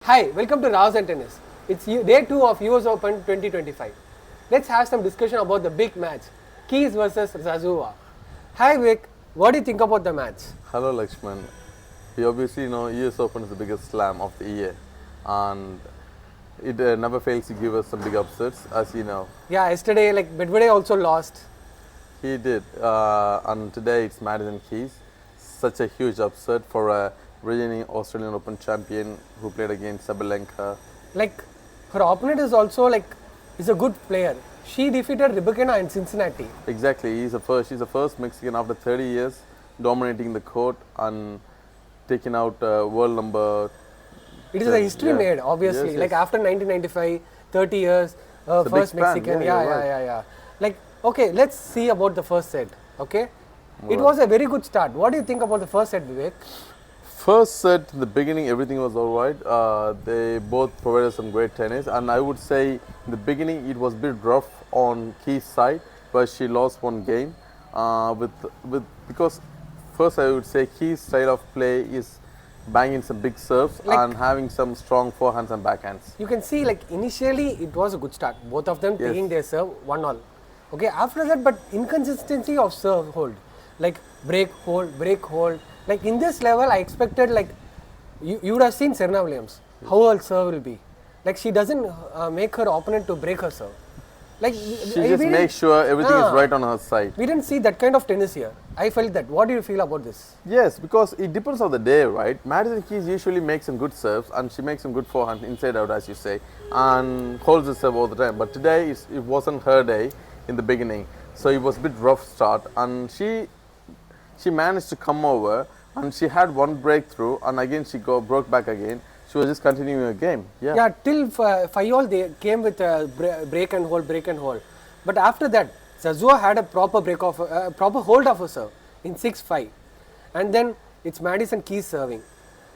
Hi, welcome to RAO-SAN Tennis. It's day 2 of US Open 2025. Let's have some discussion about the big match, Keys versus Zarazua. Hi Vic, what do you think about the match? Hello Lakshman. We obviously know US Open is the biggest slam of the year and it never fails to give us some big upsets, as you know. Yeah, yesterday Medvedev also lost. He did, and today it's Madison Keys. Such a huge upset for a reigning Australian Open champion who played against Sabalenka. Her opponent is also is a good player. She defeated Rebecca in Cincinnati. Exactly, she's the first Mexican after 30 years dominating the court and taking out world number. It is a history made, obviously. Yes. After 1995, 30 years, first Mexican. Yeah. Okay, let's see about the first set. Okay, it was a very good start. What do you think about the first set, Vivek? First set, in the beginning, everything was all right. They both provided some great tennis, and I would say in the beginning it was a bit rough on Keys' side, but she lost one game. Because first I would say Keys' style of play is banging some big serves and having some strong forehands and backhands. You can see initially it was a good start. Both of them taking their serve 1-all. Okay, after that, but inconsistency of serve hold, break hold. In this level, I expected you would have seen Serena Williams, how her serve will be. She doesn't make her opponent to break her serve. She just makes sure everything is right on her side. We didn't see that kind of tennis here. I felt that. What do you feel about this? Yes, because it depends on the day, right? Madison Keys usually makes some good serves and she makes some good forehand inside out, as you say, and holds the serve all the time. But today it wasn't her day in the beginning, so it was a bit rough start, and she managed to come over and she had one breakthrough, and again she broke back again. She was just continuing her game. Yeah, till 5-all they came with break and hold. But after that, Zarazua had a proper proper hold of her serve in 6-5, and then it's Madison Keys serving,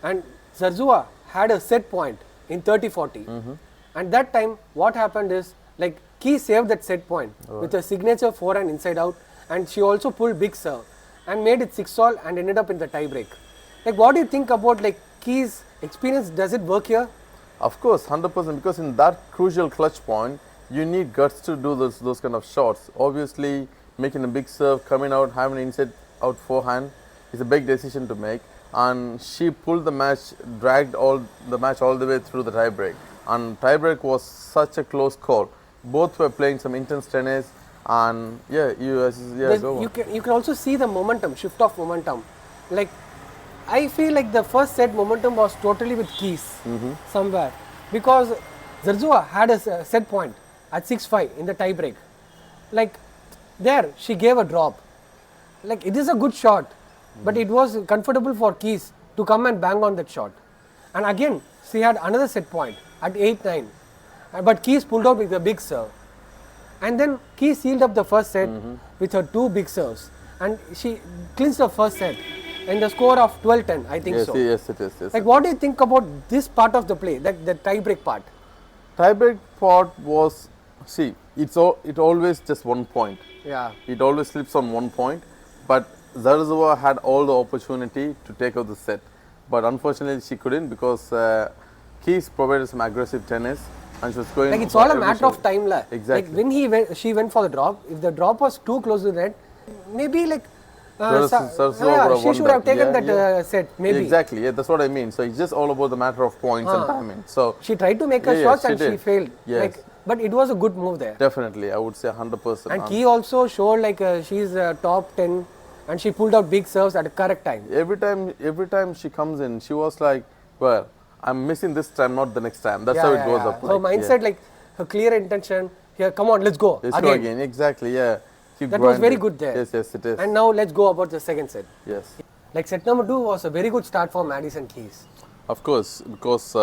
and Zarazua had a set point in 30-40, and that time what happened is Keys saved that set point with a signature forehand inside out, and she also pulled big serve and made it 6-all and ended up in the tie break. What do you think about Keys' experience? Does it work here? Of course, 100%, because in that crucial clutch point, you need guts to do those kind of shots. Obviously, making a big serve, coming out, having an inside out forehand is a big decision to make. And she pulled the match, dragged the match all the way through the tie break. And tie break was such a close call. Both were playing some intense tennis, and you can also see the momentum, shift of momentum. I feel the first set momentum was totally with Keys somewhere, because Zarazua had a set point at 6-5 in the tie break. There she gave a drop. It is a good shot, but it was comfortable for Keys to come and bang on that shot. And again she had another set point at 8-9, but Keys pulled out with a big serve. And then Keys sealed up the first set with her two big serves, and she clinched the first set in the score of 12-10, I think so. Yes, it is. Yes. What do you think about this part of the play, the tie-break part? Tie-break part was, it always just 1 point. Yeah. It always slips on 1 point, but Zarazua had all the opportunity to take out the set, but unfortunately she couldn't, because Keys provided some aggressive tennis. And she was going it's all a matter of time. Exactly. When she went for the drop, if the drop was too close to the net, maybe she should have taken that set, maybe. Exactly, that's what I mean. So it's just all about the matter of points and timing. So she tried to make her shots and she failed. Yes. But it was a good move there. Definitely, I would say 100%. And Key also showed she's top 10, and she pulled out big serves at the correct time. Every time she comes in, she was like, well, I'm missing this time, not the next time. That's how it goes up. Her mindset, her clear intention, here, come on, let's go. Let's go again. Exactly, yeah. That grinding. Was very good there. Yes, it is. And now let's go about the second set. Yes. Set number 2 was a very good start for Madison Keys. Of course, because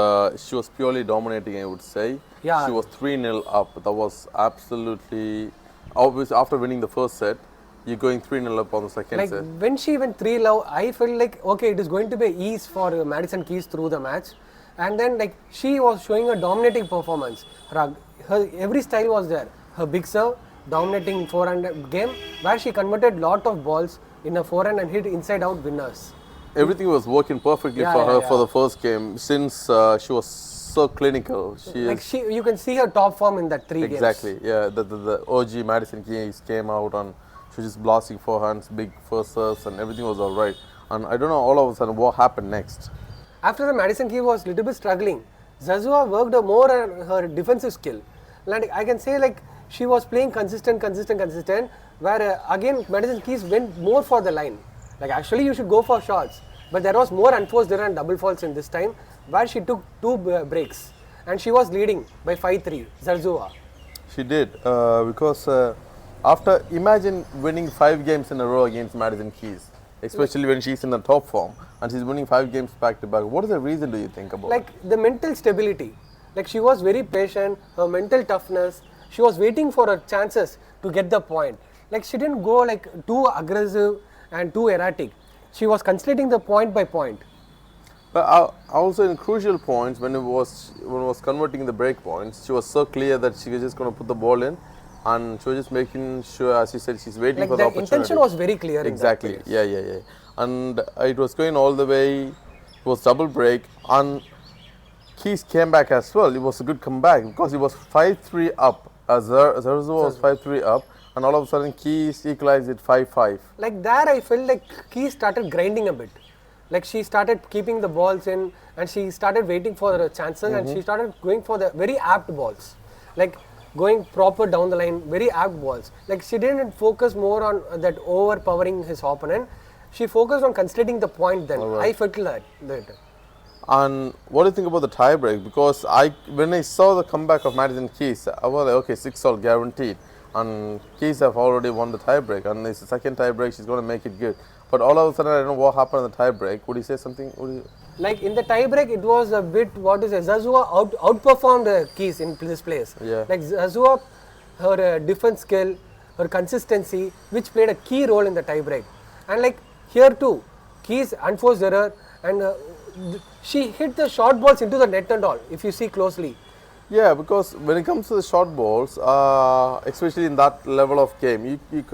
she was purely dominating, I would say. Yeah. She was 3-0 up. That was absolutely obvious. After winning the first set, you're going 3-0 up on the second set. When she went 3-0, I felt okay, it is going to be ease for Madison Keys through the match. And then she was showing a dominating performance. Her every style was there. Her big serve, dominating forehand game, where she converted lot of balls in a forehand and hit inside out winners. Everything was working perfectly for her for the first game, since she was so clinical. You can see her top form in that 3 games. Exactly, yeah. The OG Madison Keys came out and she was just blasting forehands, big first serves, and everything was alright. And I don't know all of a sudden what happened next. After the Madison Keys was little bit struggling, Zarazua worked more on her defensive skill. Like I can say like she was playing consistent, where again Madison Keys went more for the line. Like actually you should go for shots, but there was more unforced error and double faults in this time, where she took 2 breaks and she was leading by 5-3, Zarazua. She did, because after, imagine winning 5 games in a row against Madison Keys, especially when she's in the top form and she's winning 5 games back to back. What is the reason, do you think about? Like the mental stability. Like she was very patient, her mental toughness, she was waiting for her chances to get the point. Like she didn't go like too aggressive and too erratic. She was concentrating the point by point. But also in crucial points, when it was converting the break points, she was so clear that she was just going to put the ball in, and she was just making sure, as you said, she's waiting like for the opportunity. Intention was very clear. Exactly. In that place. Yeah. And it was going all the way. It was double break, and Keys came back as well. It was a good comeback because it was 5-3 up. Zarazua was 5-3 up, and all of a sudden Keys equalized it 5-5. Like there, I felt like Keys started grinding a bit. Like she started keeping the balls in, and she started waiting for her chances, and she started going for the very apt balls. Like going proper down the line, very apt balls. Like she didn't focus more on that overpowering his opponent. She focused on concentrating the point then. Right. I felt that. And what do you think about the tie break? Because when I saw the comeback of Madison Keys, I was like, okay, 6-all guaranteed. And Keys have already won the tie break, and it's the second tie break, she's going to make it good. But all of a sudden, I don't know what happened in the tie break. Would you say something? Like in the tie break, it was a bit, Zarazua outperformed Keys in this place. Yeah. Like Zarazua, her defense skill, her consistency, which played a key role in the tie break. And like here too, Keys unforced error, and she hit the short balls into the net and all, if you see closely. Yeah, because when it comes to the short balls, especially in that level of game, you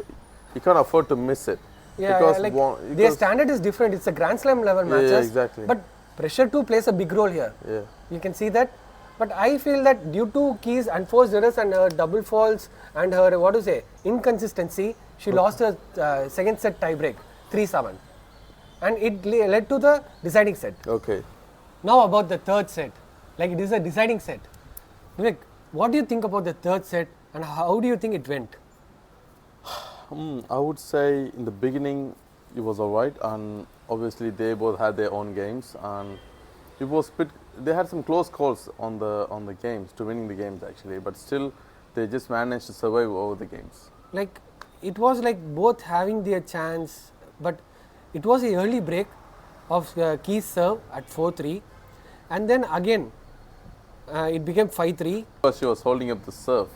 can't afford to miss it. Yeah, because their standard is different. It's a Grand Slam level matches. Yeah, exactly. But pressure too plays a big role here. Yeah. You can see that. But I feel that due to Keys' unforced errors and her double faults and her, inconsistency, she lost her second set tie break, 3-7. And it led to the deciding set. Okay. Now about the third set. Like it is a deciding set. Vivek, what do you think about the third set and how do you think it went? I would say in the beginning it was alright, and obviously they both had their own games, and it was they had some close calls on the games to winning the games actually, but still they just managed to survive over the games. Like it was like both having their chance, but it was an early break of Keys' serve at 4-3, and then again it became 5-3. She was holding up the serve.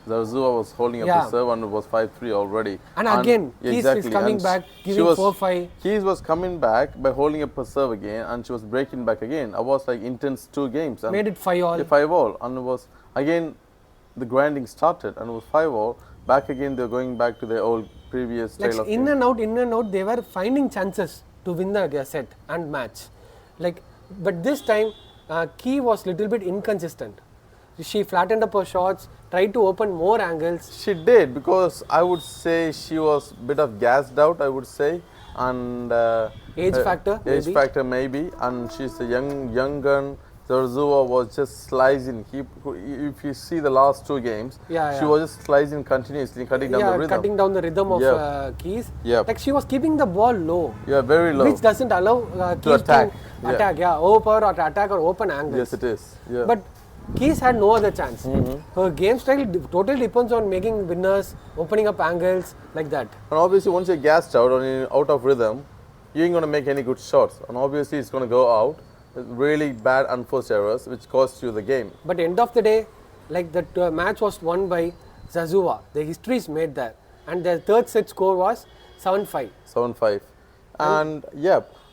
Zarazua was holding up the serve, and it was 5-3 already. And again, Keys is coming back, giving 4-5. Keys was coming back by holding up her serve again, and she was breaking back again. I was like intense 2 games. And made it 5-all. 5-all, and it was again the grinding started, and it was 5-all. Back again, they're going back to their old previous style of in and out, they were finding chances to win the set and match. Like, but this time, Key was little bit inconsistent. She flattened up her shots, tried to open more angles. She did, because I would say she was a bit of gassed out, I would say, and age factor maybe, and she's a young gun. Zarazua was just slicing. If you see the last 2 games, she was just slicing continuously, cutting down the rhythm. Cutting down the rhythm of Keys. Like she was keeping the ball low. Yeah, very low. Which doesn't allow Keys to attack. Overpower or attack or open angles. Yes, it is. Yeah. But Keys had no other chance. Her game style totally depends on making winners, opening up angles, like that. And obviously, once you're gassed out or you're out of rhythm, you ain't going to make any good shots. And obviously, it's going to go out. Really bad unforced errors, which cost you the game. But end of the day, like the match was won by Zarazua. The history is made there. And the third set score was 7-5. 7-5. And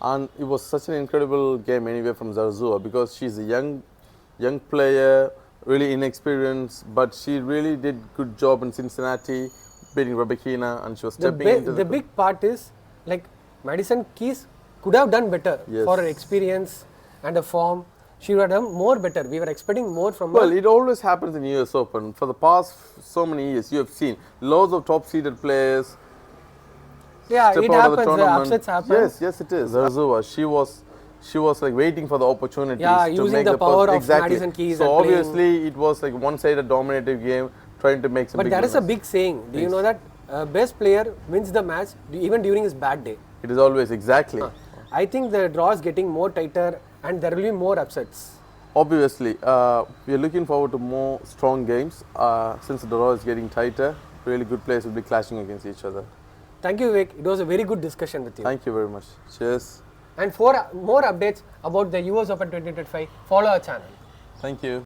and it was such an incredible game anyway from Zarazua, because she's a young player, really inexperienced, but she really did good job in Cincinnati, beating Rebekina, and she was stepping into the big part is, like, Madison Keys could have done better for her experience and her form. she would have done more better. We were expecting more from Well, her. it always happens in US Open. For the past so many years, you have seen loads of top-seeded players Yeah, step it out of the happens. tournament. Upsets happen. Yes, yes, it is. Zarazua, she was like waiting for the opportunities Yeah, to using make the power of exactly. Madison Keys So and obviously, it was like one-sided dominative game, trying to make some. But big there is a winners. big saying. Do you know that best player wins the match even during his bad day? It is always exactly. I think the draw is getting more tighter and there will be more upsets. Obviously, we are looking forward to more strong games since the draw is getting tighter. Really good players will be clashing against each other. Thank you, Vivek. It was a very good discussion with you. Thank you very much. Cheers. And for more updates about the US Open 2025, follow our channel. Thank you.